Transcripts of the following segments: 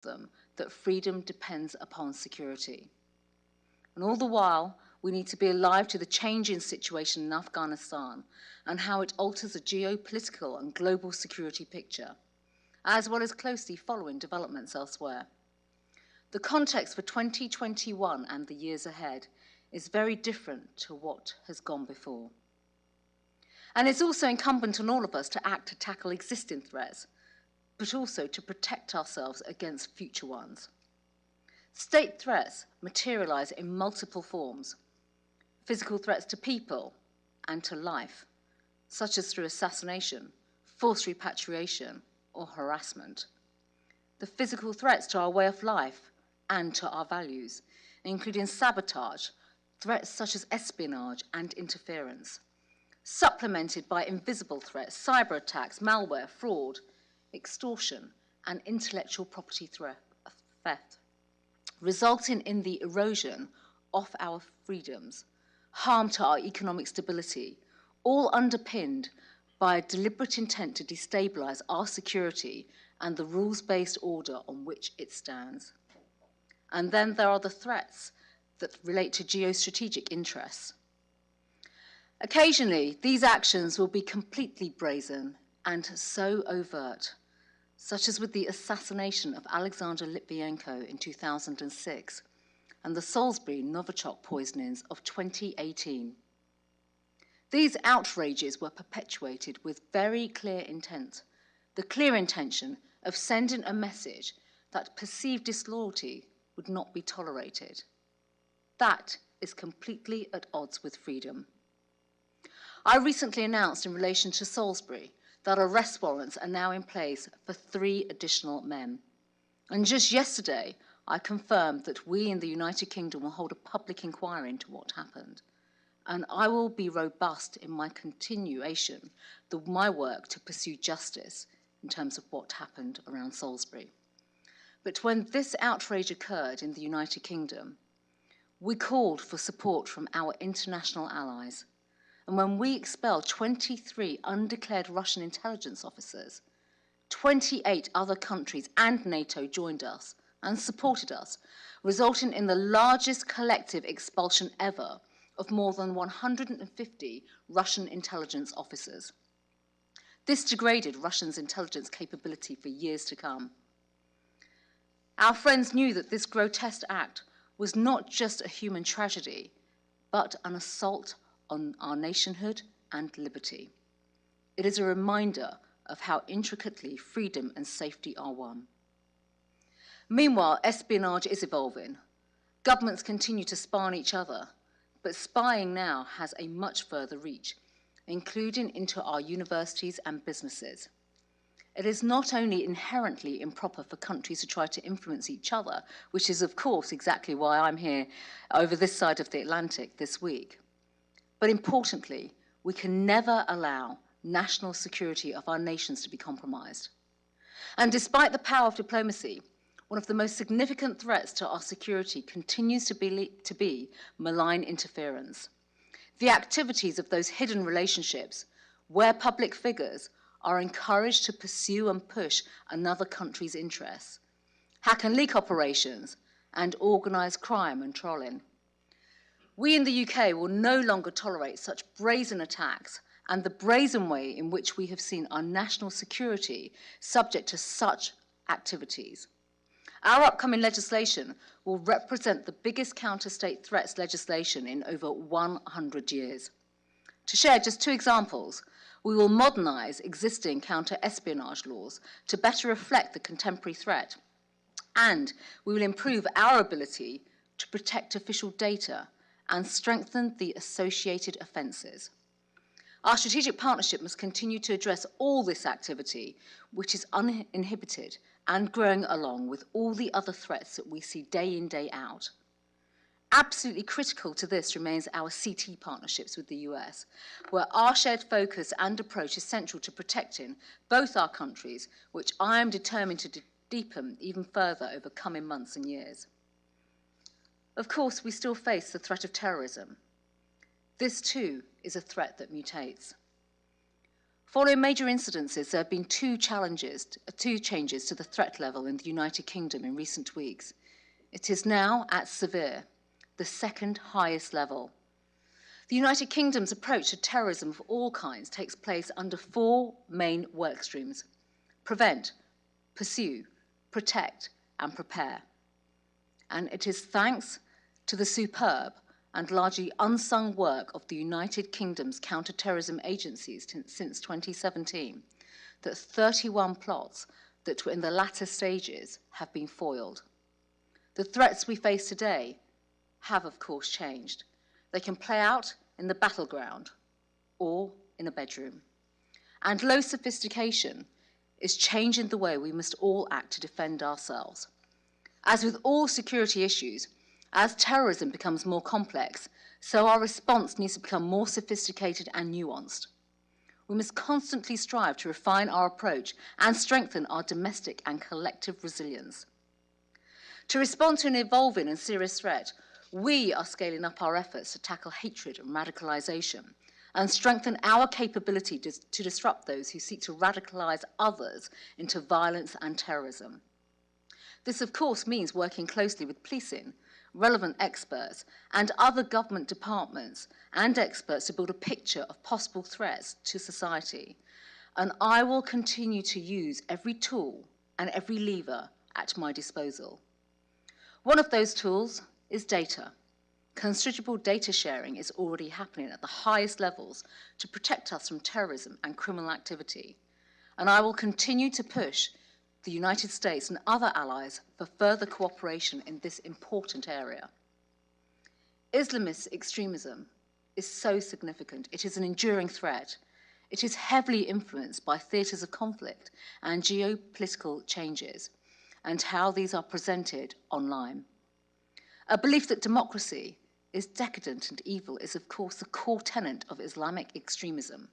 them that freedom depends upon security. And all the while, we need to be alive to the changing situation in Afghanistan and how it alters the geopolitical and global security picture, as well as closely following developments elsewhere. The context for 2021 and the years ahead is very different to what has gone before. And it's also incumbent on all of us to act to tackle existing threats, but also to protect ourselves against future ones. State threats materialize in multiple forms: physical threats to people and to life, such as through assassination, forced repatriation, or harassment. The physical threats to our way of life and to our values, including sabotage, threats such as espionage and interference, supplemented by invisible threats, cyber attacks, malware, fraud, extortion, and intellectual property theft, resulting in the erosion of our freedoms, harm to our economic stability, all underpinned by a deliberate intent to destabilize our security and the rules-based order on which it stands. And then there are the threats that relate to geostrategic interests. Occasionally, these actions will be completely brazen and so overt, such as with the assassination of Alexander Litvinenko in 2006 and the Salisbury Novichok poisonings of 2018. These outrages were perpetuated with very clear intent, the clear intention of sending a message that perceived disloyalty would not be tolerated. That is completely at odds with freedom. I recently announced in relation to Salisbury that arrest warrants are now in place for 3 additional men. And just yesterday, I confirmed that we in the United Kingdom will hold a public inquiry into what happened. And I will be robust in my continuation of my work to pursue justice in terms of what happened around Salisbury. But when this outrage occurred in the United Kingdom, we called for support from our international allies. And when we expelled 23 undeclared Russian intelligence officers, 28 other countries and NATO joined us and supported us, resulting in the largest collective expulsion ever of more than 150 Russian intelligence officers. This degraded Russia's intelligence capability for years to come. Our friends knew that this grotesque act was not just a human tragedy, but an assault on our nationhood and liberty. It is a reminder of how intricately freedom and safety are one. Meanwhile, espionage is evolving. Governments continue to spy on each other, but spying now has a much further reach, including into our universities and businesses. It is not only inherently improper for countries to try to influence each other, which is of course exactly why I'm here over this side of the Atlantic this week, but importantly, we can never allow national security of our nations to be compromised. And despite the power of diplomacy, one of the most significant threats to our security continues to be malign interference. The activities of those hidden relationships where public figures are encouraged to pursue and push another country's interests, hack and leak operations, and organised crime and trolling. We in the UK will no longer tolerate such brazen attacks and the brazen way in which we have seen our national security subject to such activities. Our upcoming legislation will represent the biggest counter-state threats legislation in over 100 years. To share just 2 examples, we will modernise existing counter-espionage laws to better reflect the contemporary threat, and we will improve our ability to protect official data and strengthen the associated offences. Our strategic partnership must continue to address all this activity, which is uninhibited and growing along with all the other threats that we see day in, day out. Absolutely critical to this remains our CT partnerships with the US, where our shared focus and approach is central to protecting both our countries, which I am determined to deepen even further over coming months and years. Of course, we still face the threat of terrorism. This too is a threat that mutates. Following major incidences, there have been two changes to the threat level in the United Kingdom in recent weeks. It is now at severe, the second highest level. The United Kingdom's approach to terrorism of all kinds takes place under four main work streams: prevent, pursue, protect, and prepare. And it is thanks to the superb and largely unsung work of the United Kingdom's counter-terrorism agencies since 2017 that 31 plots that were in the latter stages have been foiled. The threats we face today have, of course, changed. They can play out in the battleground or in a bedroom. And low sophistication is changing the way we must all act to defend ourselves. As with all security issues, as terrorism becomes more complex, so our response needs to become more sophisticated and nuanced. We must constantly strive to refine our approach and strengthen our domestic and collective resilience. To respond to an evolving and serious threat, we are scaling up our efforts to tackle hatred and radicalisation and strengthen our capability to disrupt those who seek to radicalise others into violence and terrorism. This, of course, means working closely with policing, relevant experts, and other government departments and experts to build a picture of possible threats to society. And I will continue to use every tool and every lever at my disposal. One of those tools is data. Considerable data sharing is already happening at the highest levels to protect us from terrorism and criminal activity. And I will continue to push the United States and other allies for further cooperation in this important area. Islamist extremism is so significant. It is an enduring threat. It is heavily influenced by theatres of conflict and geopolitical changes and how these are presented online. A belief that democracy is decadent and evil is, of course, the core tenet of Islamic extremism.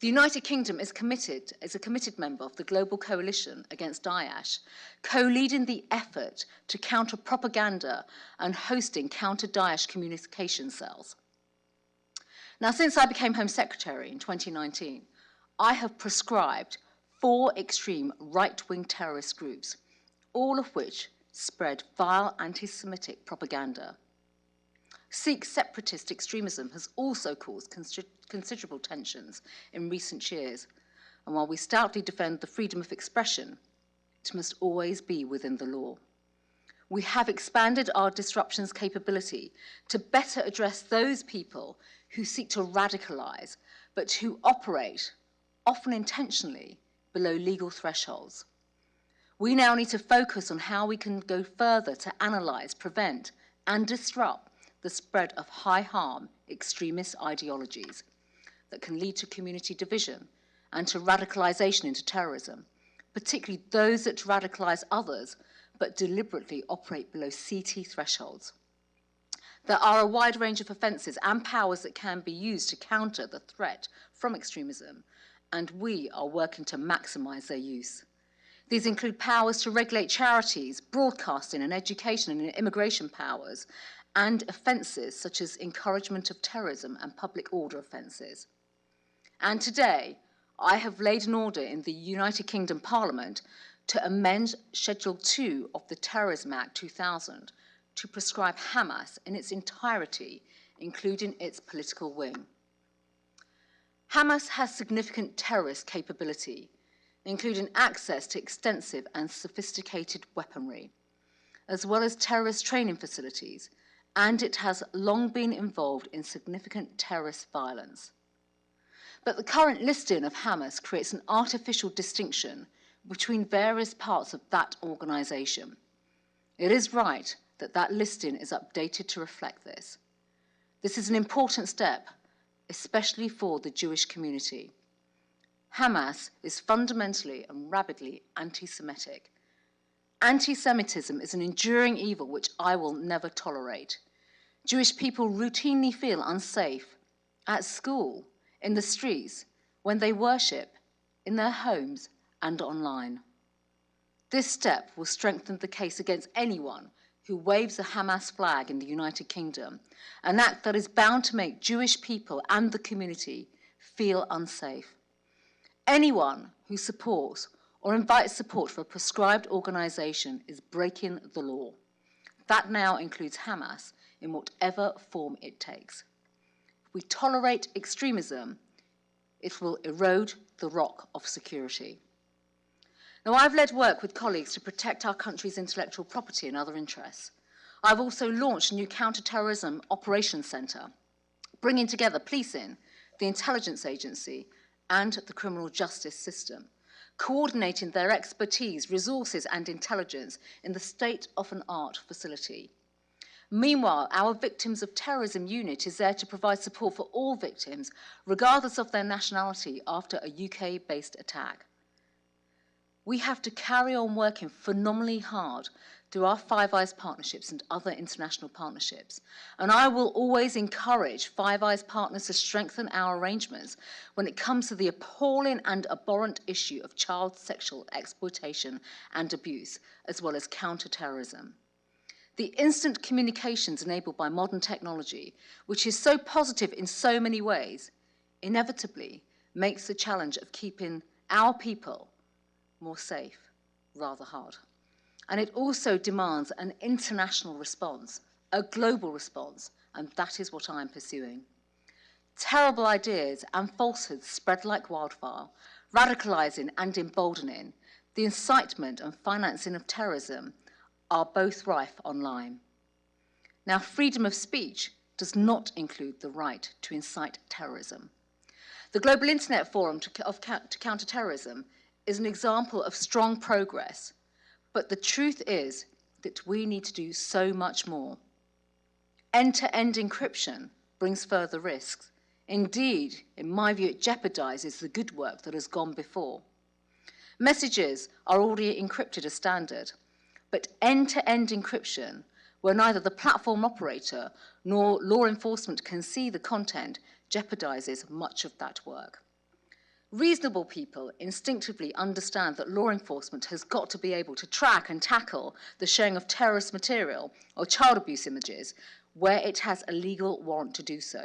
The United Kingdom is a committed member of the global coalition against Daesh, co-leading the effort to counter propaganda and hosting counter-Daesh communication cells. Now, since I became Home Secretary in 2019, I have proscribed 4 extreme right-wing terrorist groups, all of which spread vile anti-Semitic propaganda. Sikh separatist extremism has also caused considerable tensions in recent years, and while we stoutly defend the freedom of expression, it must always be within the law. We have expanded our disruptions capability to better address those people who seek to radicalise, but who operate, often intentionally, below legal thresholds. We now need to focus on how we can go further to analyse, prevent, and disrupt the spread of high-harm extremist ideologies that can lead to community division and to radicalisation into terrorism, particularly those that radicalise others but deliberately operate below CT thresholds. There are a wide range of offences and powers that can be used to counter the threat from extremism, and we are working to maximise their use. These include powers to regulate charities, broadcasting and education and immigration powers, and offences such as encouragement of terrorism and public order offences. And today, I have laid an order in the United Kingdom Parliament to amend Schedule 2 of the Terrorism Act 2000 to prescribe Hamas in its entirety, including its political wing. Hamas has significant terrorist capability, including access to extensive and sophisticated weaponry, as well as terrorist training facilities, and it has long been involved in significant terrorist violence. But the current listing of Hamas creates an artificial distinction between various parts of that organisation. It is right that that listing is updated to reflect this. This is an important step, especially for the Jewish community. Hamas is fundamentally and rabidly anti-Semitic. Anti-Semitism is an enduring evil which I will never tolerate. Jewish people routinely feel unsafe at school, in the streets, when they worship, in their homes and online. This step will strengthen the case against anyone who waves a Hamas flag in the United Kingdom, an act that is bound to make Jewish people and the community feel unsafe. Anyone who supports or invites support for a prescribed organisation is breaking the law. That now includes Hamas in whatever form it takes. If we tolerate extremism, it will erode the rock of security. Now, I've led work with colleagues to protect our country's intellectual property and other interests. I've also launched a new counter-terrorism operations centre, bringing together policing, the intelligence agency, and the criminal justice system, coordinating their expertise, resources, and intelligence in the state-of-the-art facility. Meanwhile, our Victims of Terrorism unit is there to provide support for all victims, regardless of their nationality, after a UK-based attack. We have to carry on working phenomenally hard through our Five Eyes partnerships and other international partnerships. And I will always encourage Five Eyes partners to strengthen our arrangements when it comes to the appalling and abhorrent issue of child sexual exploitation and abuse, as well as counter-terrorism. The instant communications enabled by modern technology, which is so positive in so many ways, inevitably makes the challenge of keeping our people more safe rather hard. And it also demands an international response, a global response, and that is what I'm pursuing. Terrible ideas and falsehoods spread like wildfire, radicalizing and emboldening. The incitement and financing of terrorism are both rife online. Now, freedom of speech does not include the right to incite terrorism. The Global Internet Forum to Counter Terrorism is an example of strong progress, but the truth is that we need to do so much more. End-to-end encryption brings further risks. Indeed, in my view, it jeopardizes the good work that has gone before. Messages are already encrypted as standard, but end-to-end encryption, where neither the platform operator nor law enforcement can see the content, jeopardizes much of that work. Reasonable people instinctively understand that law enforcement has got to be able to track and tackle the sharing of terrorist material or child abuse images where it has a legal warrant to do so.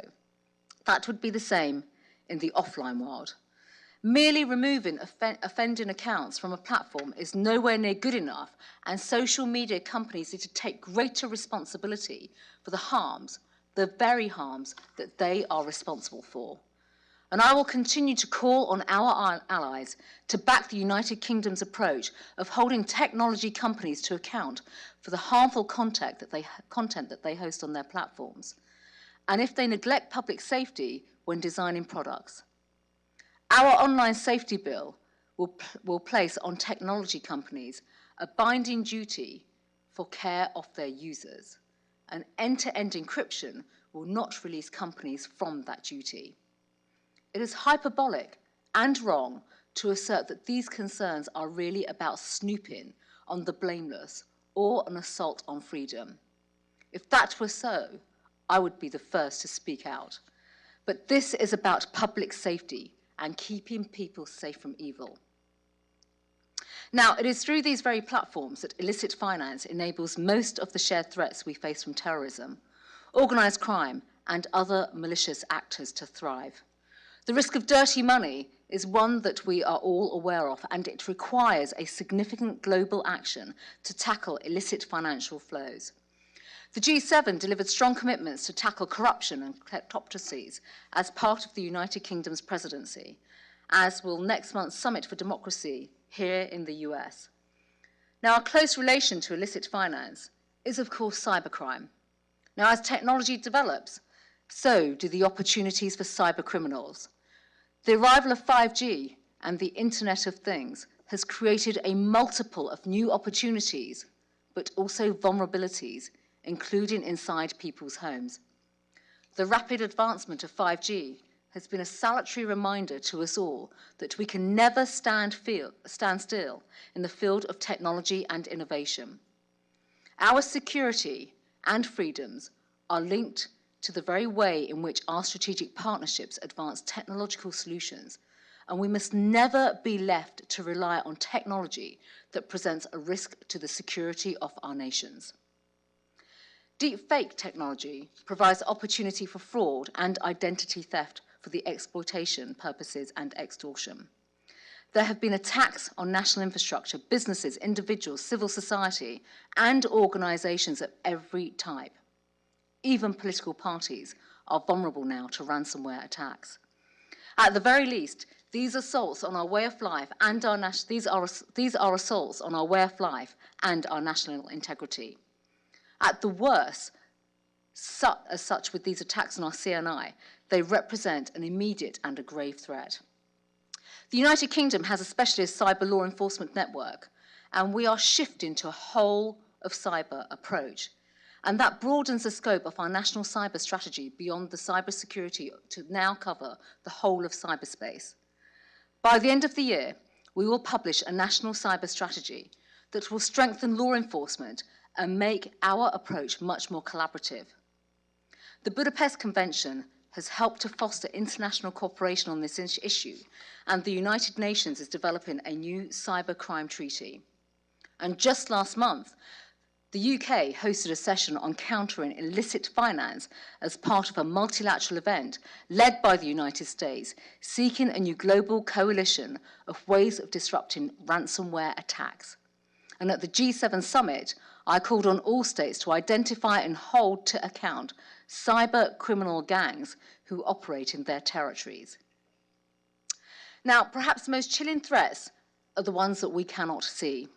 That would be the same in the offline world. Merely removing offending accounts from a platform is nowhere near good enough, and social media companies need to take greater responsibility for the harms, the very harms that they are responsible for. And I will continue to call on our allies to back the United Kingdom's approach of holding technology companies to account for the harmful content that they host on their platforms, and if they neglect public safety when designing products. Our online safety bill will place on technology companies a binding duty for care of their users, and end-to-end encryption will not release companies from that duty. It is hyperbolic and wrong to assert that these concerns are really about snooping on the blameless or an assault on freedom. If that were so, I would be the first to speak out. But this is about public safety and keeping people safe from evil. Now, it is through these very platforms that illicit finance enables most of the shared threats we face from terrorism, organised crime, and other malicious actors to thrive. The risk of dirty money is one that we are all aware of, and it requires a significant global action to tackle illicit financial flows. The G7 delivered strong commitments to tackle corruption and kleptocracies as part of the United Kingdom's presidency, as will next month's Summit for Democracy here in the US. Now, a close relation to illicit finance is, of course, cybercrime. Now, as technology develops, so do the opportunities for cyber criminals. The arrival of 5G and the Internet of Things has created a multiple of new opportunities, but also vulnerabilities, including inside people's homes. The rapid advancement of 5G has been a salutary reminder to us all that we can never stand still in the field of technology and innovation. Our security and freedoms are linked to the very way in which our strategic partnerships advance technological solutions, and we must never be left to rely on technology that presents a risk to the security of our nations. Deepfake technology provides opportunity for fraud and identity theft for the exploitation purposes and extortion. There have been attacks on national infrastructure, businesses, individuals, civil society, and organisations of every type. Even political parties are vulnerable now to ransomware attacks. At the very least, these assaults on our way of life and these are assaults on our way of life and our national integrity. At the worst, as such with these attacks on our CNI, they represent an immediate and a grave threat. The United Kingdom has a specialist cyber law enforcement network, and we are shifting to a whole of cyber approach. And that broadens the scope of our national cyber strategy beyond the cybersecurity to now cover the whole of cyberspace. By the end of the year, we will publish a national cyber strategy that will strengthen law enforcement and make our approach much more collaborative. The Budapest Convention has helped to foster international cooperation on this issue, and the United Nations is developing a new cybercrime treaty. And just last month, the UK hosted a session on countering illicit finance as part of a multilateral event led by the United States, seeking a new global coalition of ways of disrupting ransomware attacks. And at the G7 summit, I called on all states to identify and hold to account cyber criminal gangs who operate in their territories. Now, perhaps the most chilling threats are the ones that we cannot see.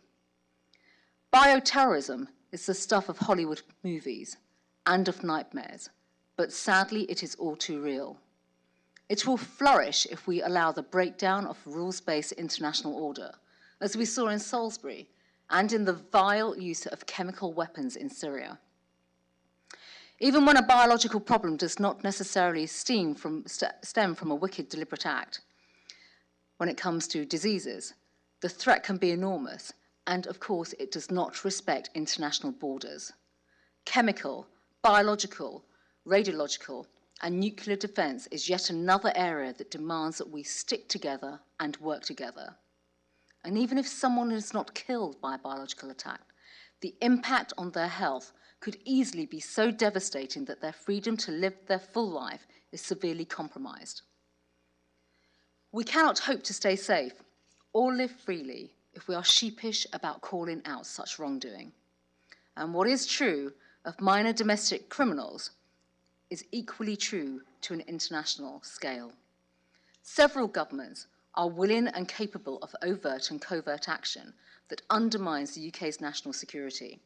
Bioterrorism is the stuff of Hollywood movies and of nightmares, but sadly it is all too real. It will flourish if we allow the breakdown of rules-based international order, as we saw in Salisbury, and in the vile use of chemical weapons in Syria. Even when a biological problem does not necessarily stem from a wicked, deliberate act, when it comes to diseases, the threat can be enormous, and of course it does not respect international borders. Chemical, biological, radiological, and nuclear defence is yet another area that demands that we stick together and work together. And even if someone is not killed by a biological attack, the impact on their health could easily be so devastating that their freedom to live their full life is severely compromised. We cannot hope to stay safe or live freely if we are sheepish about calling out such wrongdoing. And what is true of minor domestic criminals is equally true to an international scale. Several governments are willing and capable of overt and covert action that undermines the UK's national security.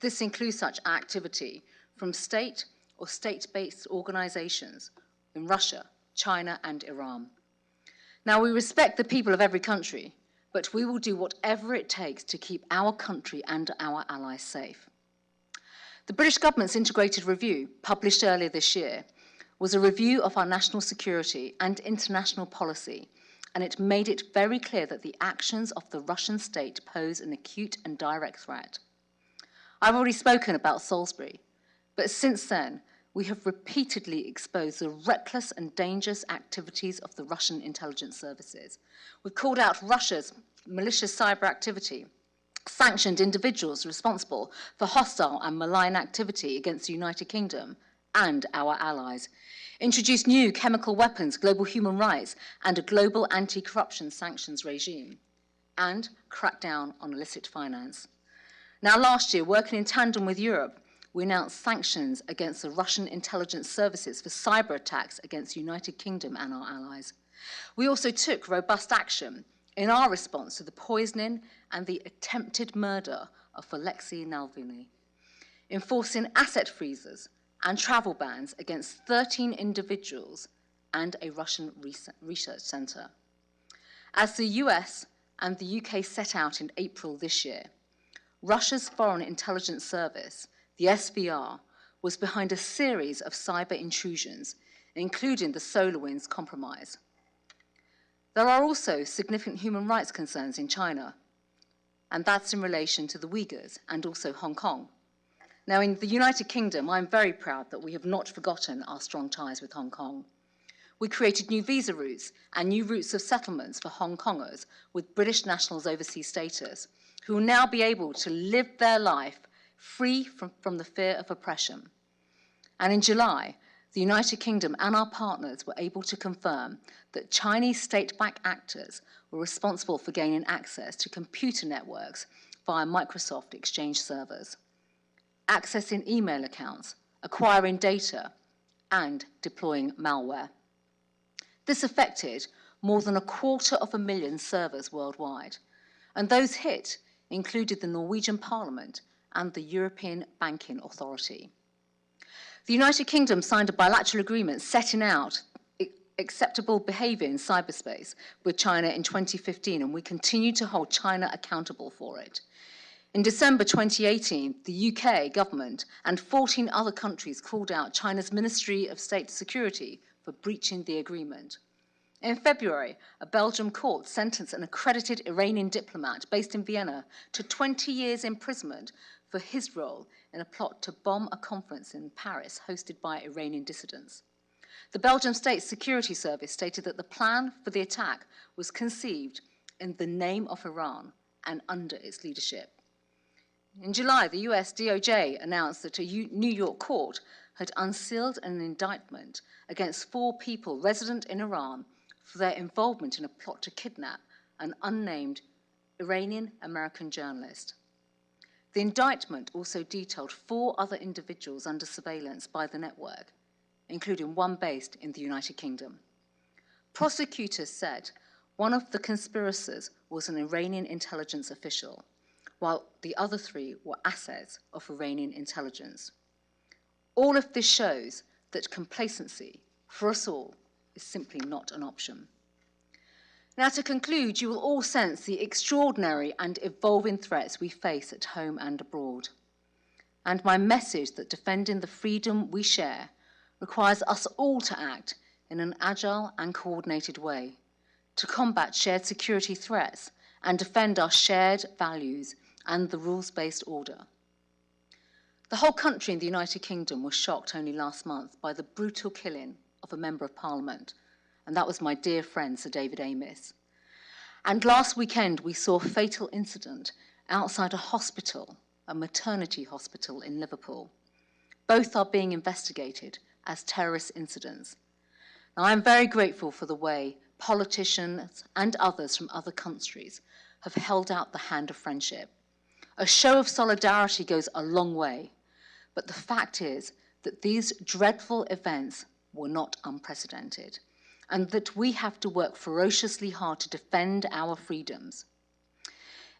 This includes such activity from state or state-based organisations in Russia, China, and Iran. Now, we respect the people of every country, but we will do whatever it takes to keep our country and our allies safe. The British government's integrated review, published earlier this year, was a review of our national security and international policy, and it made it very clear that the actions of the Russian state pose an acute and direct threat. I've already spoken about Salisbury, but since then, we have repeatedly exposed the reckless and dangerous activities of the Russian intelligence services. We've called out Russia's malicious cyber activity, sanctioned individuals responsible for hostile and malign activity against the United Kingdom and our allies, introduced new chemical weapons, global human rights, and a global anti-corruption sanctions regime, and cracked down on illicit finance. Now, last year, working in tandem with Europe, we announced sanctions against the Russian intelligence services for cyber attacks against the United Kingdom and our allies. We also took robust action in our response to the poisoning and the attempted murder of Alexei Navalny, enforcing asset freezes and travel bans against 13 individuals and a Russian research centre. As the US and the UK set out in April this year, Russia's Foreign Intelligence Service, the SVR, was behind a series of cyber intrusions, including the SolarWinds compromise. There are also significant human rights concerns in China, and that's in relation to the Uyghurs and also Hong Kong. Now, in the United Kingdom, I'm very proud that we have not forgotten our strong ties with Hong Kong. We created new visa routes and new routes of settlements for Hong Kongers with British nationals' overseas status, who will now be able to live their life free from the fear of oppression. And in July, the United Kingdom and our partners were able to confirm that Chinese state-backed actors were responsible for gaining access to computer networks via Microsoft Exchange servers, accessing email accounts, acquiring data, and deploying malware. This affected more than 250,000 servers worldwide, and those hit included the Norwegian Parliament and the European Banking Authority. The United Kingdom signed a bilateral agreement setting out acceptable behaviour in cyberspace with China in 2015, and we continue to hold China accountable for it. In December 2018, the UK government and 14 other countries called out China's Ministry of State Security for breaching the agreement. In February, a Belgian court sentenced an accredited Iranian diplomat based in Vienna to 20 years imprisonment for his role in a plot to bomb a conference in Paris hosted by Iranian dissidents. The Belgian State Security Service stated that the plan for the attack was conceived in the name of Iran and under its leadership. In July, the US DOJ announced that a New York court had unsealed an indictment against 4 people resident in Iran for their involvement in a plot to kidnap an unnamed Iranian-American journalist. The indictment also detailed 4 other individuals under surveillance by the network, including one based in the United Kingdom. Prosecutors said one of the conspirators was an Iranian intelligence official, while the other 3 were assets of Iranian intelligence. All of this shows that complacency for us all is simply not an option. Now, to conclude, you will all sense the extraordinary and evolving threats we face at home and abroad. And my message that defending the freedom we share requires us all to act in an agile and coordinated way to combat shared security threats and defend our shared values and the rules-based order. The whole country in the United Kingdom was shocked only last month by the brutal killing of a Member of Parliament, and that was my dear friend Sir David Amess. And last weekend we saw a fatal incident outside a hospital, a maternity hospital in Liverpool. Both are being investigated as terrorist incidents. Now, I'm very grateful for the way politicians and others from other countries have held out the hand of friendship. A show of solidarity goes a long way, but the fact is that these dreadful events were not unprecedented, and that we have to work ferociously hard to defend our freedoms.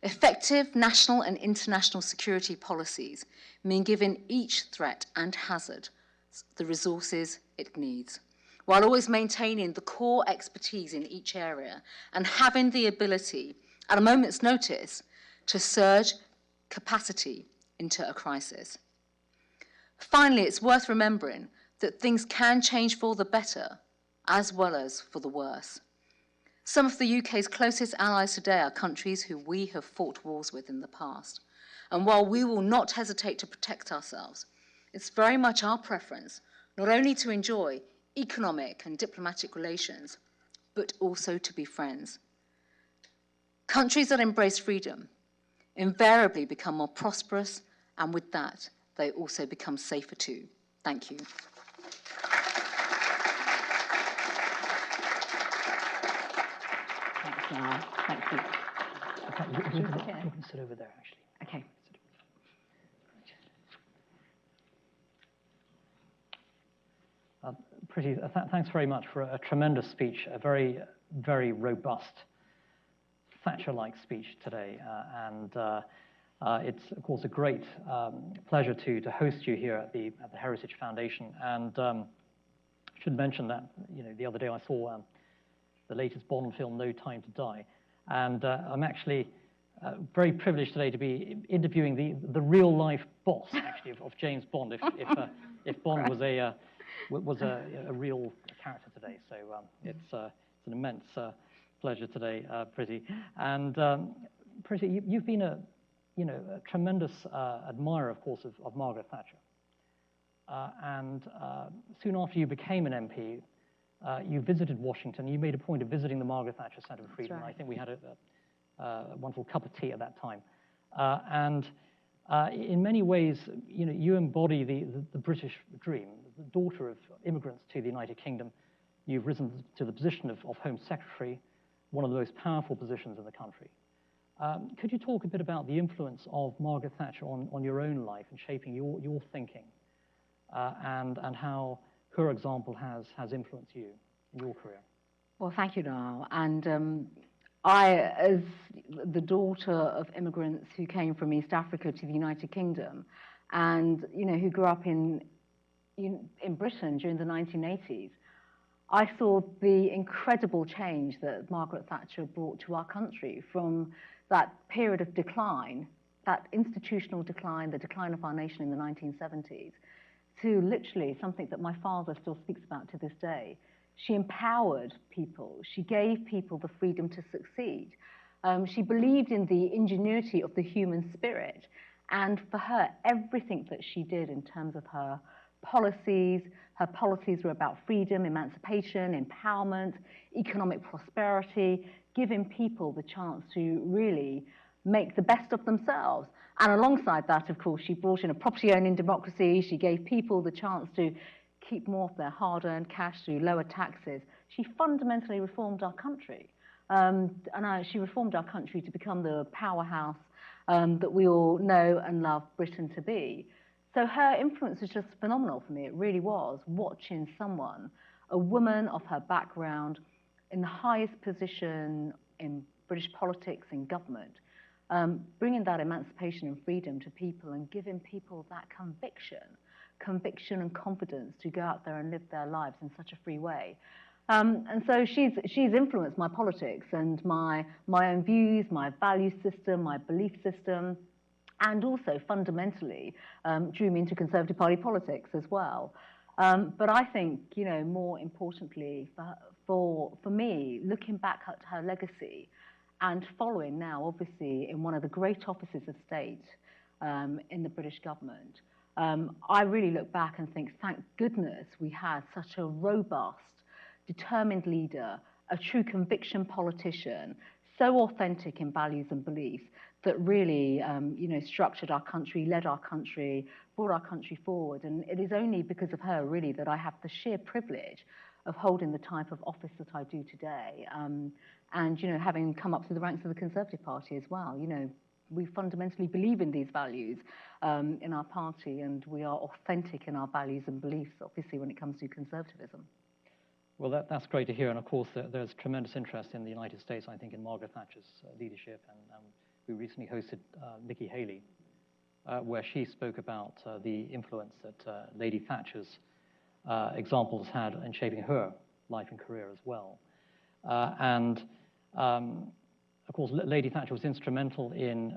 Effective national and international security policies mean giving each threat and hazard the resources it needs, while always maintaining the core expertise in each area and having the ability, at a moment's notice, to surge capacity into a crisis. Finally, it's worth remembering that things can change for the better as well as for the worse. Some of the UK's closest allies today are countries who we have fought wars with in the past. And while we will not hesitate to protect ourselves, it's very much our preference not only to enjoy economic and diplomatic relations, but also to be friends. Countries that embrace freedom invariably become more prosperous, and with that, they also become safer too. Thank you. Thank you. You can sit over there, actually. Okay. Priti, thanks very much for a tremendous speech, a very, very robust Thatcher-like speech today. It's, of course, a great pleasure to host you here at the Heritage Foundation. And I should mention that, the other day I saw the latest Bond film, No Time to Die. And I'm actually very privileged today to be interviewing the real-life boss, actually, of James Bond, if Bond was a real character today. So it's an immense pleasure today, Priti. And Priti, you've been a tremendous admirer, of course, of Margaret Thatcher. And soon after you became an MP, you visited Washington. You made a point of visiting the Margaret Thatcher Center for Freedom. Right. I think we had a wonderful cup of tea at that time. And In many ways, you embody the British dream. The daughter of immigrants to the United Kingdom, you've risen to the position of Home Secretary, one of the most powerful positions in the country. Could you talk a bit about the influence of Margaret Thatcher on your own life and shaping your thinking, and how her example has influenced you in your career? Well, thank you, Niall. And I, as the daughter of immigrants who came from East Africa to the United Kingdom, and who grew up in Britain during the 1980s, I saw the incredible change that Margaret Thatcher brought to our country from that period of decline, that institutional decline, the decline of our nation in the 1970s, to literally something that my father still speaks about to this day. She empowered people. She gave people the freedom to succeed. She believed in the ingenuity of the human spirit. And for her, everything that she did in terms of her policies were about freedom, emancipation, empowerment, economic prosperity, giving people the chance to really make the best of themselves. And alongside that, of course, she brought in a property-owning democracy. She gave people the chance to keep more of their hard-earned cash through lower taxes. She fundamentally reformed our country. She reformed our country to become the powerhouse that we all know and love Britain to be. So her influence was just phenomenal for me. It really was, watching someone, a woman of her background, in the highest position in British politics and government, bringing that emancipation and freedom to people and giving people that conviction and confidence to go out there and live their lives in such a free way. And so she's influenced my politics and my own views, my value system, my belief system, and also fundamentally drew me into Conservative Party politics as well. But I think, more importantly for me, looking back at her legacy and following now, obviously, in one of the great offices of state in the British government, I really look back and think, thank goodness we had such a robust, determined leader, a true conviction politician, so authentic in values and beliefs that really, structured our country, led our country, brought our country forward. And it is only because of her, really, that I have the sheer privilege of holding the type of office that I do today. And, having come up through the ranks of the Conservative Party as well, we fundamentally believe in these values in our party, and we are authentic in our values and beliefs, obviously, when it comes to conservatism. Well, that's great to hear. And of course, there's tremendous interest in the United States, I think, in Margaret Thatcher's leadership. And we recently hosted Nikki Haley, where she spoke about the influence that Lady Thatcher's examples had in shaping her life and career as well. Of course, Lady Thatcher was instrumental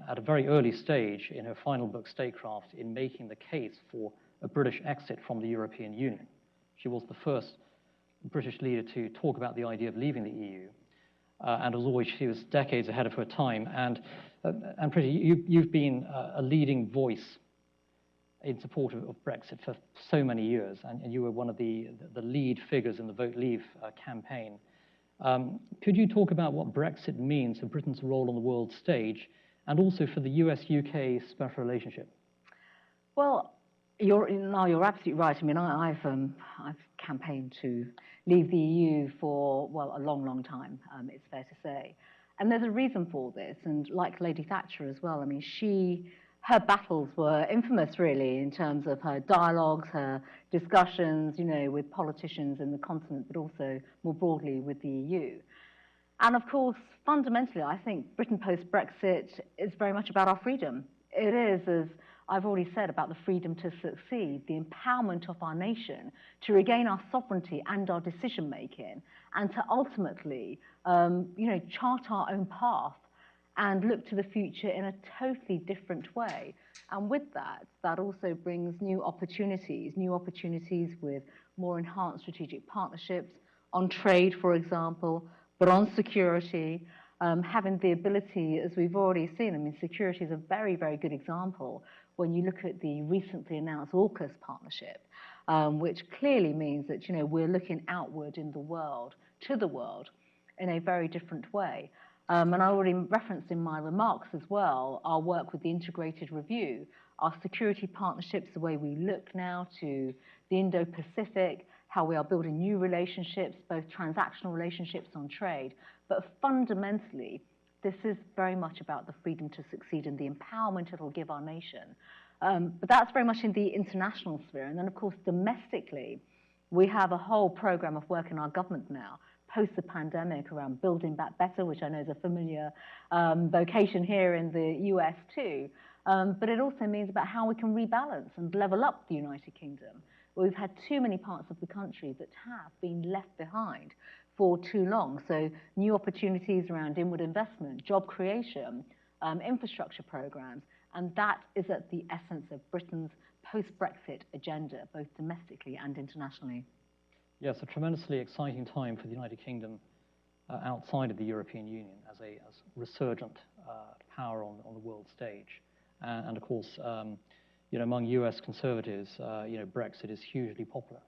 at a very early stage in her final book, Statecraft, in making the case for a British exit from the European Union. She was the first British leader to talk about the idea of leaving the EU. And as always, she was decades ahead of her time. And Priti, you've been a leading voice in support of Brexit for so many years, and you were one of the lead figures in the Vote Leave campaign. Could you talk about what Brexit means for Britain's role on the world stage, and also for the US-UK special relationship? Well, you're absolutely right. I mean, I've campaigned to leave the EU for, well, a long, long time, it's fair to say. And there's a reason for this, and like Lady Thatcher as well, I mean, her battles were infamous, really, in terms of her dialogues, her discussions, with politicians in the continent, but also more broadly with the EU. And of course, fundamentally, I think Britain post-Brexit is very much about our freedom. It is, as I've already said, about the freedom to succeed, the empowerment of our nation to regain our sovereignty and our decision-making, and to ultimately, chart our own path and look to the future in a totally different way. And with that also brings new opportunities with more enhanced strategic partnerships on trade, for example, but on security, having the ability, as we've already seen, I mean, security is a very, very good example when you look at the recently announced AUKUS partnership, which clearly means that, we're looking outward in the world, to the world, in a very different way. And I already referenced in my remarks as well our work with the Integrated Review, our security partnerships, the way we look now to the Indo-Pacific, how we are building new relationships, both transactional relationships on trade. But fundamentally, this is very much about the freedom to succeed and the empowerment it will give our nation. But that's very much in the international sphere. And then, of course, domestically, we have a whole program of work in our government now, post the pandemic, around building back better, which I know is a familiar vocation here in the US too. But it also means about how we can rebalance and level up the United Kingdom. We've had too many parts of the country that have been left behind for too long. So new opportunities around inward investment, job creation, infrastructure programs, and that is at the essence of Britain's post-Brexit agenda, both domestically and internationally. Yes, a tremendously exciting time for the United Kingdom outside of the European Union as a resurgent power on the world stage. And of course, among US conservatives, Brexit is hugely popular.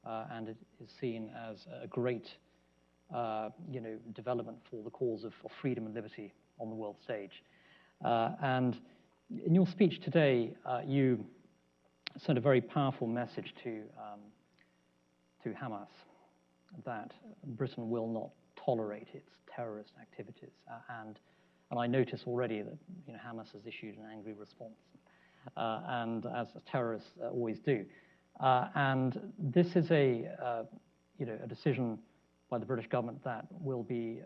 And it is seen as a great, development for the cause of freedom and liberty on the world stage. And in your speech today, you sent a very powerful message to Hamas that Britain will not tolerate its terrorist activities. And I notice already that Hamas has issued an angry response, and as terrorists always do. And this is a decision by the British government that will be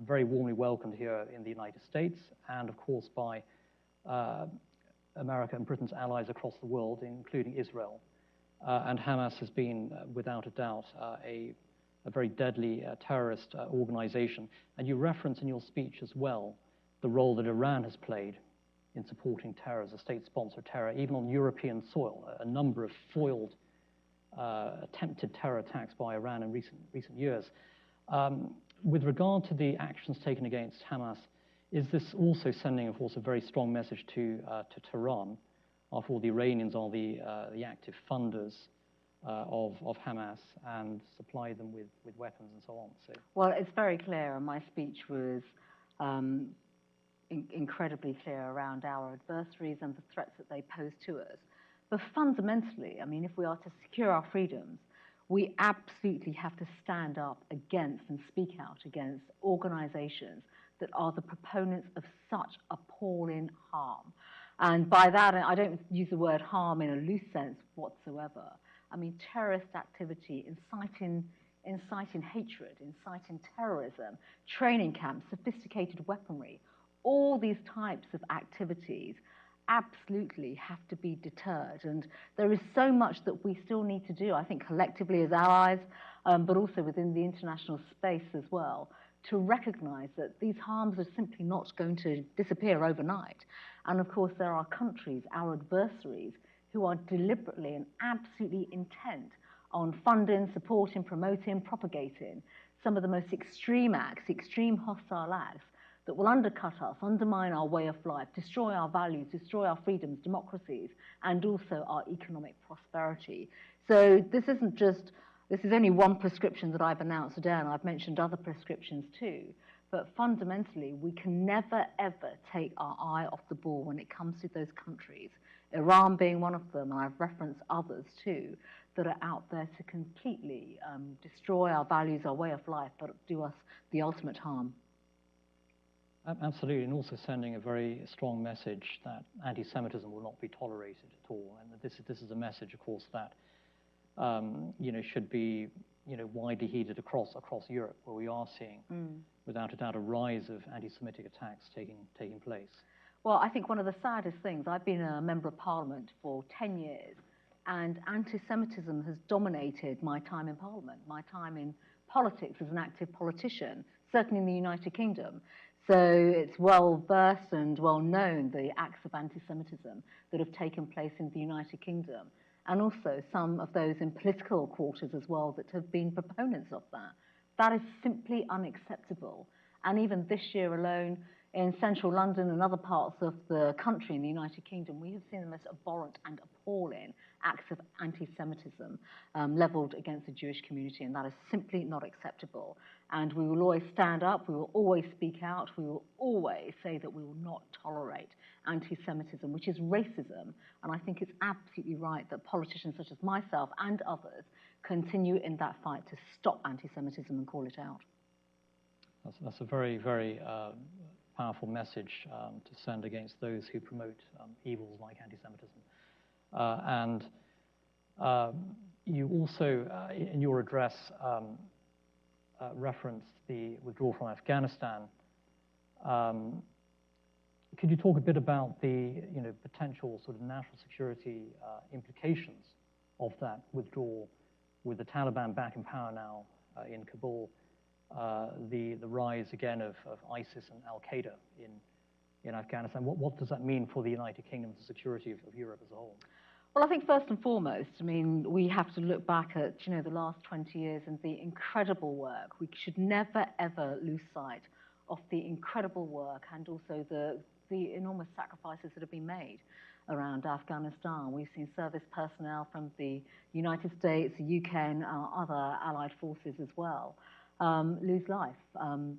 very warmly welcomed here in the United States, and of course by America and Britain's allies across the world, including Israel. And Hamas has been, without a doubt, a very deadly terrorist organization. And you reference in your speech as well the role that Iran has played in supporting terror as a state sponsor of terror, even on European soil. A number of foiled attempted terror attacks by Iran in recent years. With regard to the actions taken against Hamas, is this also sending, of course, a very strong message to Tehran? After all, the Iranians are the active funders of Hamas and supply them with weapons and so on. So. Well, it's very clear, and my speech was incredibly clear around our adversaries and the threats that they pose to us. But fundamentally, I mean, if we are to secure our freedoms, we absolutely have to stand up against and speak out against organizations that are the proponents of such appalling harm. And by that, I don't use the word harm in a loose sense whatsoever. I mean, terrorist activity, inciting hatred, inciting terrorism, training camps, sophisticated weaponry, all these types of activities absolutely have to be deterred. And there is so much that we still need to do, I think, collectively as allies, but also within the international space as well, to recognize that these harms are simply not going to disappear overnight. And of course, there are countries, our adversaries, who are deliberately and absolutely intent on funding, supporting, promoting, propagating some of the most extreme acts, extreme hostile acts that will undercut us, undermine our way of life, destroy our values, destroy our freedoms, democracies, and also our economic prosperity. So this is only one prescription that I've announced today, and I've mentioned other prescriptions too. But fundamentally, we can never, ever take our eye off the ball when it comes to those countries, Iran being one of them, and I've referenced others too, that are out there to completely destroy our values, our way of life, but do us the ultimate harm. Absolutely, and also sending a very strong message that anti-Semitism will not be tolerated at all. And this is a message, of course, that should be widely heeded across Europe, where we are seeing, without a doubt, a rise of anti-Semitic attacks taking place. Well, I think one of the saddest things, I've been a member of Parliament for 10 years, and anti-Semitism has dominated my time in Parliament, my time in politics as an active politician, certainly in the United Kingdom. So it's well versed and well known, the acts of anti-Semitism that have taken place in the United Kingdom, and also some of those in political quarters as well that have been proponents of that. That is simply unacceptable. And even this year alone, in central London and other parts of the country in the United Kingdom, we have seen the most abhorrent and appalling acts of anti-Semitism levelled against the Jewish community, and that is simply not acceptable. And we will always stand up, we will always speak out, we will always say that we will not tolerate anti-Semitism, which is racism. And I think it's absolutely right that politicians such as myself and others continue in that fight to stop anti-Semitism and call it out. That's a very, very powerful message to send against those who promote evils like anti-Semitism. And you also, in your address, referenced the withdrawal from Afghanistan. Could you talk a bit about the potential sort of national security implications of that withdrawal, with the Taliban back in power now in Kabul, the rise again of ISIS and Al-Qaeda in Afghanistan? What does that mean for the United Kingdom, the security of Europe as a whole? Well, I think first and foremost, I mean, we have to look back at, the last 20 years and the incredible work. We should never, ever lose sight of the incredible work and also the enormous sacrifices that have been made around Afghanistan. We've seen service personnel from the United States, the UK, and other allied forces as well lose life.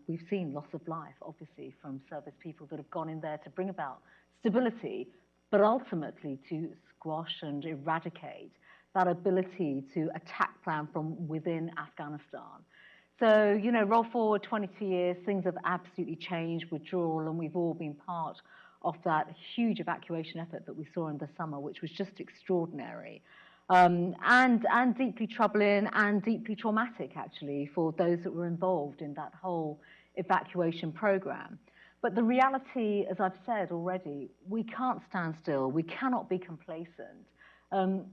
We've seen loss of life, obviously, from service people that have gone in there to bring about stability, but ultimately to squash and eradicate that ability to attack plan from within Afghanistan. So, roll forward 22 years, things have absolutely changed, withdrawal, and we've all been part of that huge evacuation effort that we saw in the summer, which was just extraordinary. And deeply troubling and deeply traumatic, actually, for those that were involved in that whole evacuation program. But the reality, as I've said already, we can't stand still. We cannot be complacent.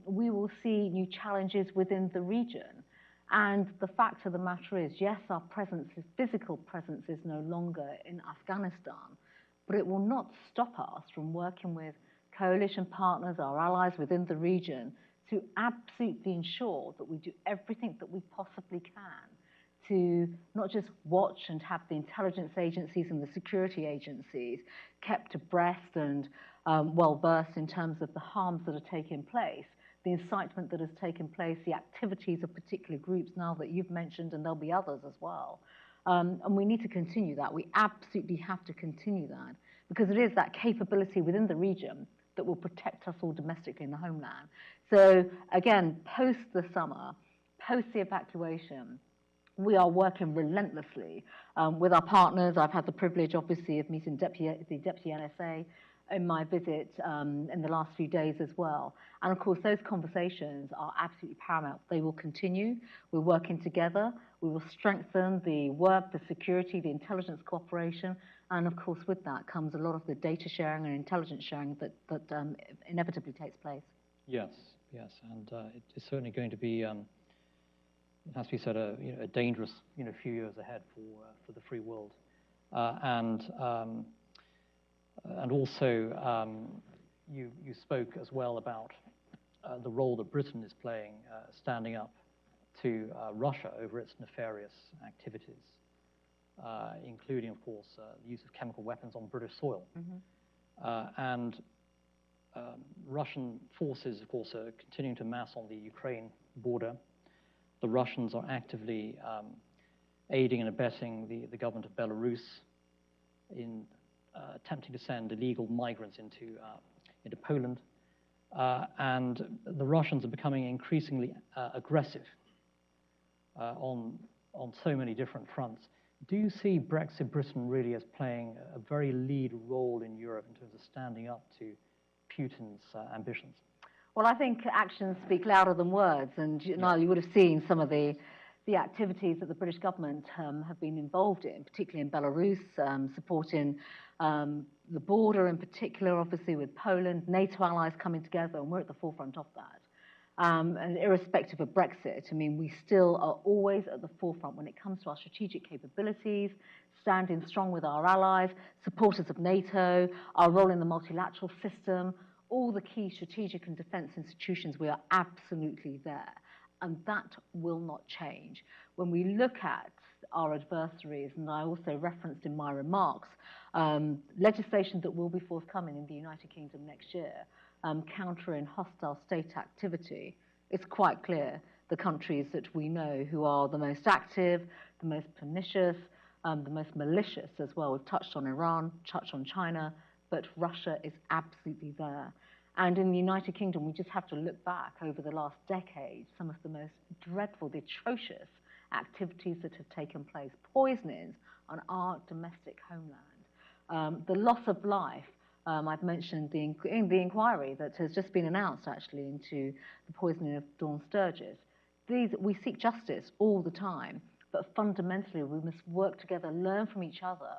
We will see new challenges within the region. And the fact of the matter is, yes, our physical presence is no longer in Afghanistan, but it will not stop us from working with coalition partners, our allies within the region, to absolutely ensure that we do everything that we possibly can to not just watch and have the intelligence agencies and the security agencies kept abreast and well-versed in terms of the harms that are taking place, the incitement that has taken place, the activities of particular groups now that you've mentioned, and there'll be others as well. And we need to continue that. We absolutely have to continue that, because it is that capability within the region that will protect us all domestically in the homeland. So again, post the summer, post the evacuation, we are working relentlessly with our partners. I've had the privilege, obviously, of meeting the Deputy NSA in my visit in the last few days as well. And of course, those conversations are absolutely paramount. They will continue. We're working together. We will strengthen the work, the security, the intelligence cooperation. And of course, with that comes a lot of the data sharing and intelligence sharing that inevitably takes place. Yes, and it's certainly going to be, it has to be said, a dangerous few years ahead for the free world, and also you spoke as well about the role that Britain is playing, standing up to Russia over its nefarious activities, including, of course, the use of chemical weapons on British soil. Mm-hmm. And Russian forces, of course, are continuing to mass on the Ukraine border. The Russians are actively aiding and abetting the government of Belarus in attempting to send illegal migrants into Poland. And the Russians are becoming increasingly aggressive on so many different fronts. Do you see Brexit Britain really as playing a very lead role in Europe in terms of standing up to Putin's ambitions? Well, I think actions speak louder than words, and you would have seen some of the activities that the British government have been involved in, particularly in Belarus, supporting the border in particular, obviously with Poland, NATO allies coming together, and we're at the forefront of that. And irrespective of Brexit, I mean, we still are always at the forefront when it comes to our strategic capabilities, standing strong with our allies, supporters of NATO, our role in the multilateral system, all the key strategic and defense institutions, we are absolutely there. And that will not change. When we look at our adversaries, and I also referenced in my remarks Legislation that will be forthcoming in the United Kingdom next year, countering hostile state activity. It's quite clear the countries that we know who are the most active, the most pernicious, the most malicious as well. We've touched on Iran, touched on China, but Russia is absolutely there. And in the United Kingdom, we just have to look back over the last decade, some of the most dreadful, the atrocious activities that have taken place, poisonings on our domestic homeland. The loss of life, I've mentioned the inquiry that has just been announced actually into the poisoning of Dawn Sturgis. We seek justice all the time, but fundamentally we must work together, learn from each other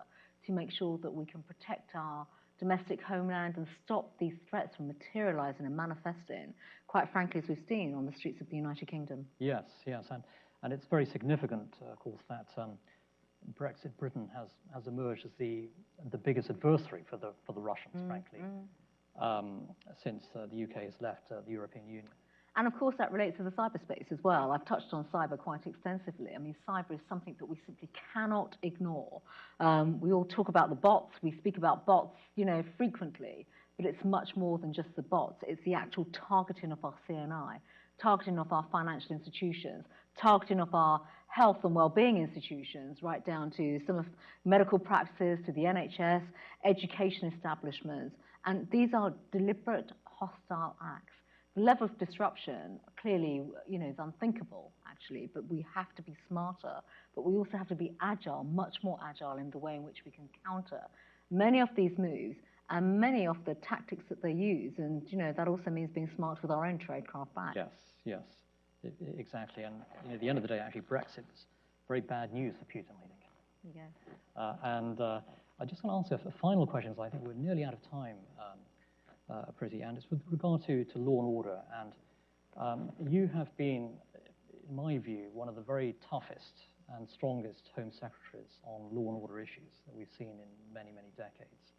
to make sure that we can protect our domestic homeland and stop these threats from materializing and manifesting, quite frankly, as we've seen on the streets of the United Kingdom. Yes, yes, and it's very significant, of course, that Brexit Britain has emerged as the biggest adversary for the Russians, frankly, since the UK has left the European Union. And of course, that relates to the cyberspace as well. I've touched on cyber quite extensively. I mean, cyber is something that we simply cannot ignore. We all talk about the bots. We speak about bots, frequently, but it's much more than just the bots. It's the actual targeting of our CNI, targeting of our financial institutions, targeting of our health and well-being institutions, right down to some of medical practices, to the NHS, education establishments. And these are deliberate, hostile acts. The level of disruption clearly, is unthinkable, actually, but we have to be smarter. But we also have to be agile, much more agile in the way in which we can counter many of these moves and many of the tactics that they use. And, that also means being smart with our own tradecraft back. Yes, yes, exactly. And at the end of the day, actually, Brexit was very bad news for Putin, I think. Yeah. I just want to answer a final question, so I think we're nearly out of time. Priti, and it's with regard to law and order. And you have been, in my view, one of the very toughest and strongest Home Secretaries on law and order issues that we've seen in many, many decades.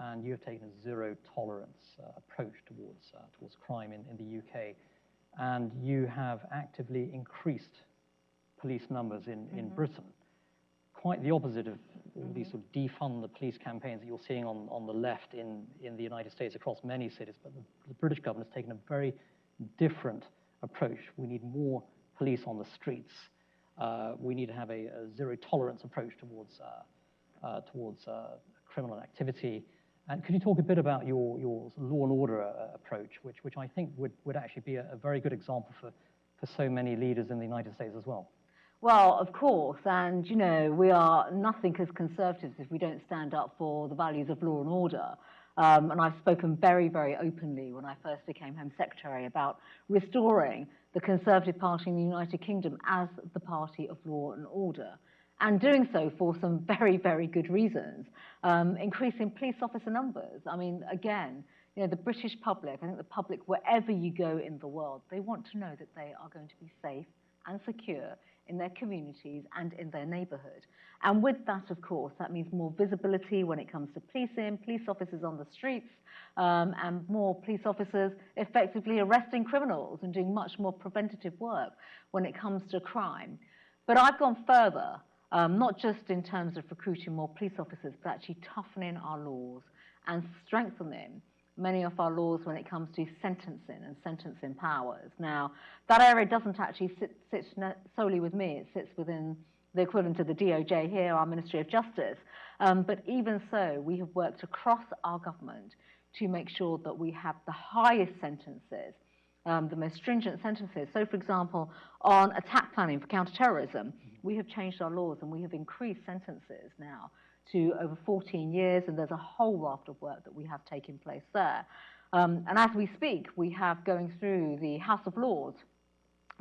And you have taken a zero tolerance approach towards crime in the UK. And you have actively increased police numbers in Britain. Quite the opposite of all these sort of defund the police campaigns that you're seeing on the left in the United States across many cities. But the British government has taken a very different approach. We need more police on the streets. We need to have a zero tolerance approach towards criminal activity. And could you talk a bit about your law and order approach, which I think would actually be a very good example for so many leaders in the United States as well? Well, of course, and we are nothing as conservatives if we don't stand up for the values of law and order. And I've spoken very, very openly when I first became Home Secretary about restoring the Conservative Party in the United Kingdom as the party of law and order, and doing so for some very, very good reasons. Increasing police officer numbers. I mean, again, the British public, I think the public, wherever you go in the world, they want to know that they are going to be safe and secure in their communities and in their neighbourhood. And with that, of course, that means more visibility when it comes to policing, police officers on the streets, and more police officers effectively arresting criminals and doing much more preventative work when it comes to crime. But I've gone further, not just in terms of recruiting more police officers, but actually toughening our laws and strengthening many of our laws when it comes to sentencing and sentencing powers. Now, that area doesn't actually sit solely with me. It sits within the equivalent of the DOJ here, our Ministry of Justice. But even so, we have worked across our government to make sure that we have the highest sentences, the most stringent sentences. So, for example, on attack planning for counterterrorism, we have changed our laws and we have increased sentences now to over 14 years, and there's a whole raft of work that we have taken place there. And as we speak, we have going through the House of Lords,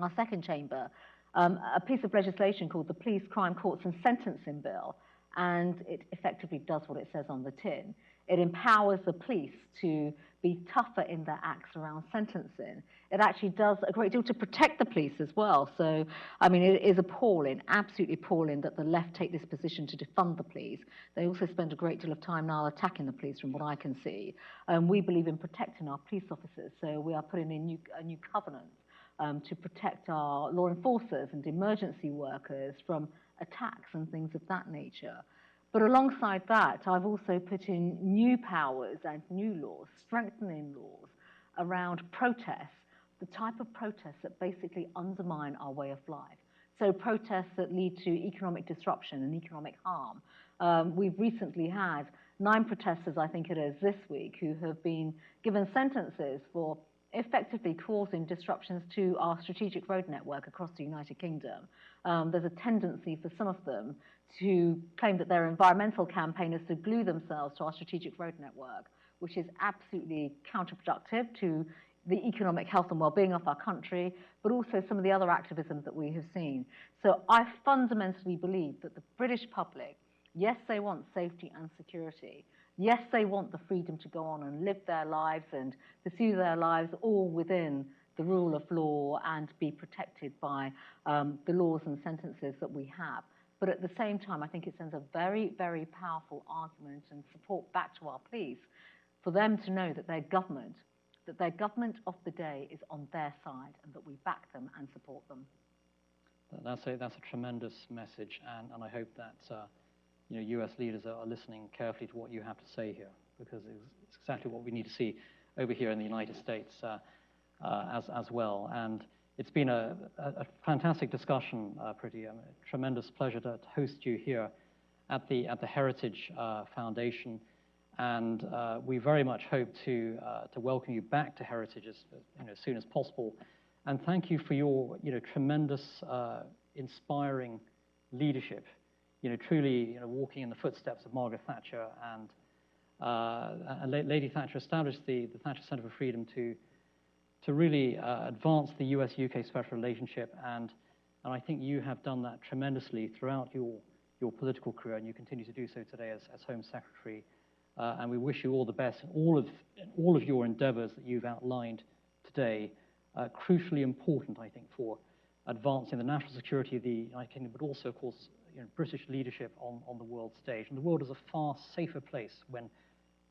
our second chamber, a piece of legislation called the Police, Crime, Courts and Sentencing Bill, and it effectively does what it says on the tin. It empowers the police to be tougher in their acts around sentencing. It actually does a great deal to protect the police as well. So, I mean, it is appalling, absolutely appalling that the left take this position to defund the police. They also spend a great deal of time now attacking the police from what I can see. We believe in protecting our police officers, so we are putting in a new covenant to protect our law enforcers and emergency workers from attacks and things of that nature. But alongside that, I've also put in new powers and new laws, strengthening laws around protests, the type of protests that basically undermine our way of life. So protests that lead to economic disruption and economic harm. We've recently had 9 protesters, I think it is, this week, who have been given sentences for effectively causing disruptions to our strategic road network across the United Kingdom. There's a tendency for some of them to claim that they're environmental campaigners to glue themselves to our strategic road network, which is absolutely counterproductive to the economic health and well-being of our country, but also some of the other activism that we have seen. So I fundamentally believe that the British public, yes, they want safety and security. Yes, they want the freedom to go on and live their lives and pursue their lives all within the rule of law and be protected by the laws and sentences that we have. But at the same time, I think it sends a very, very powerful argument and support back to our police for them to know that their government of the day is on their side and that we back them and support them. That's a tremendous message, and I hope that US leaders are listening carefully to what you have to say here, because it's exactly what we need to see over here in the United States as well. And it's been a fantastic discussion, Priti. A tremendous pleasure to host you here at the Heritage Foundation. And we very much hope to welcome you back to Heritage as soon as possible. And thank you for your tremendous, inspiring leadership. Truly walking in the footsteps of Margaret Thatcher, and Lady Thatcher established the Thatcher Centre for Freedom to really advance the US-UK special relationship, and I think you have done that tremendously throughout your political career, and you continue to do so today as Home Secretary. And we wish you all the best in all of your endeavours that you've outlined today. Crucially important, I think, for advancing the national security of the United Kingdom, but also, of course, British leadership on the world stage. And the world is a far safer place when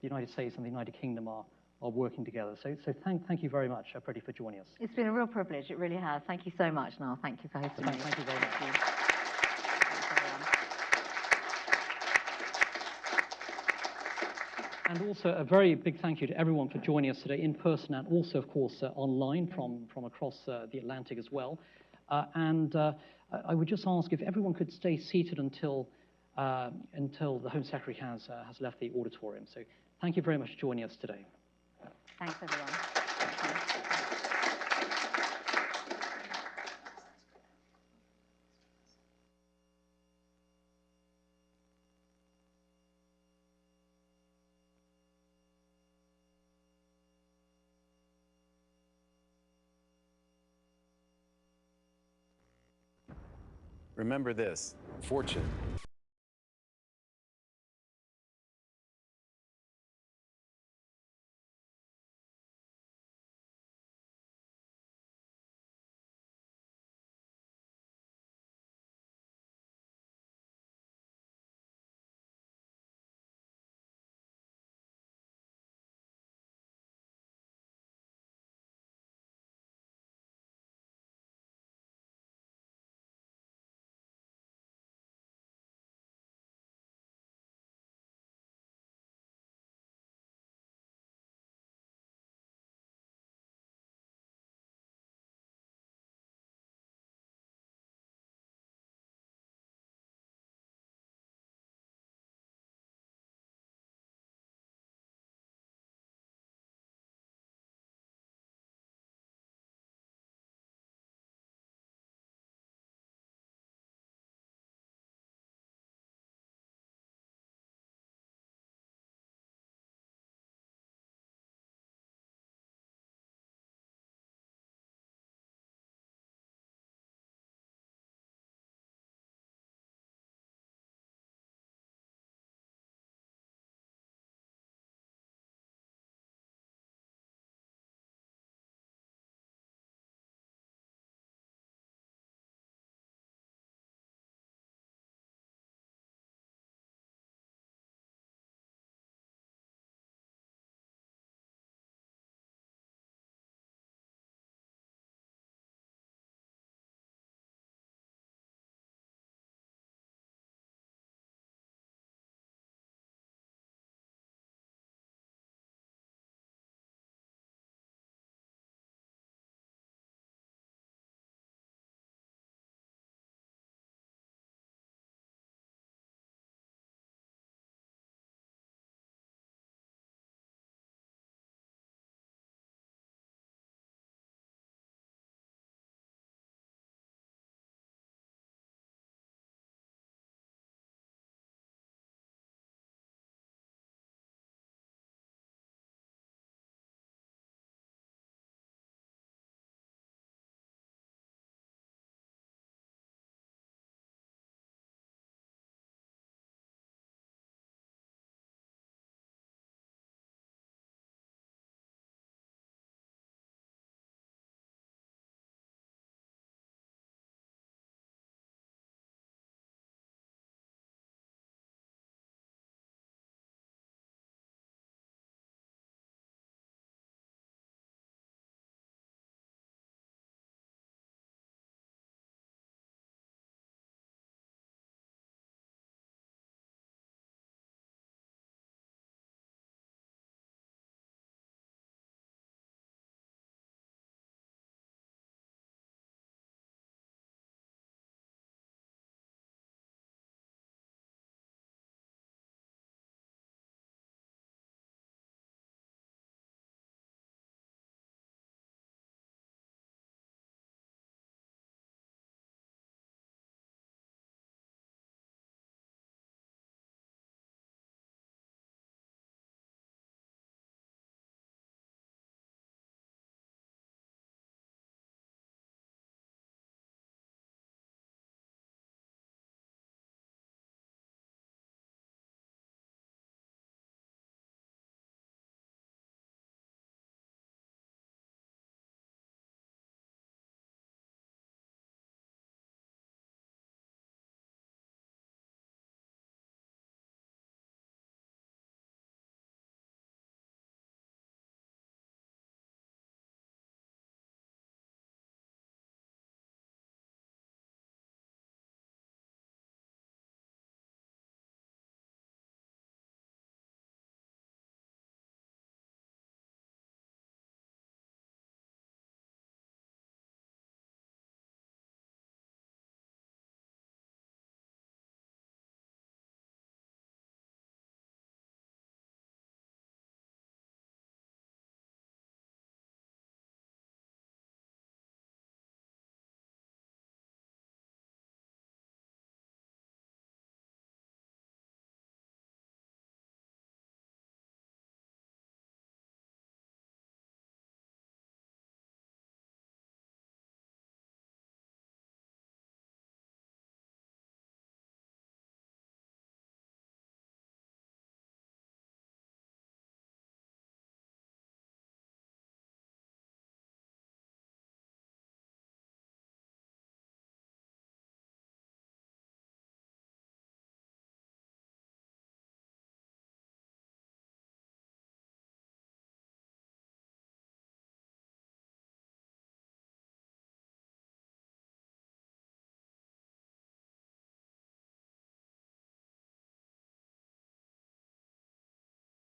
the United States and the United Kingdom are working together. So thank you very much, Priti, for joining us. It's been a real privilege. It really has. Thank you so much, Niall. Thank you for hosting me. Thank you very much. Thank you. And also a very big thank you to everyone for joining us today in person, and also, of course, online from across the Atlantic as well. I would just ask if everyone could stay seated until the Home Secretary has left the auditorium. So thank you very much for joining us today. Thanks, everyone. Remember this, fortune